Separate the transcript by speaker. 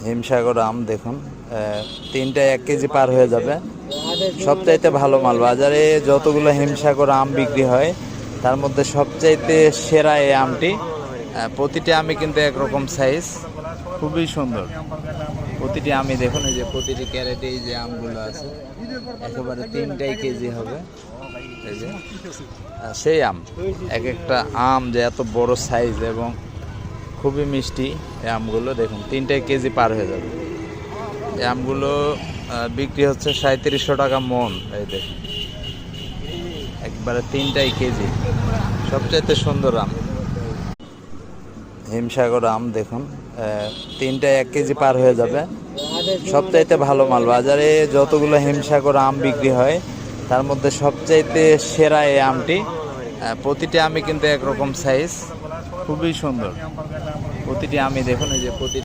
Speaker 1: হিমসাগর আম দেখুন, তিনটা 1 কেজি পার হয়ে যাবে। সবচাইতে ভালো মাল বাজারে যতগুলো হিমসাগর আম বিক্রি হয় তার মধ্যে সবচাইতে সেরা এই আমটি। প্রতিটি আমই কিন্তু একরকম সাইজ, খুবই সুন্দর। প্রতিটি আমই দেখুন, এই যে প্রতিটি ক্যারেটে এই যে আমগুলো আছে একেবারে 3টাই কেজি হবে। এই যে সেই আম, এক একটা আম যে এত বড় সাইজ এবং খুবই মিষ্টি। এই আমগুলো দেখুন 3টাই কেজি পার হয়ে যাবে। এই আমগুলো বিক্রি হচ্ছে 3700 টাকা মন। এই দেখুন একবারে 3টাই কেজি, সবচাইতে সুন্দর আম। হিমসাগর আম দেখুন, তিনটায় 1 কেজি পার হয়ে যাবে। সবচাইতে ভালো মাল বাজারে যতগুলো হিমসাগর আম বিক্রি হয় তার মধ্যে সবচাইতে সেরা এই আমটি। প্রতিটি আমই কিন্তু একরকম সাইজ, খুবই সুন্দর। প্রতিটি আমই দেখুন, এই যে প্রতি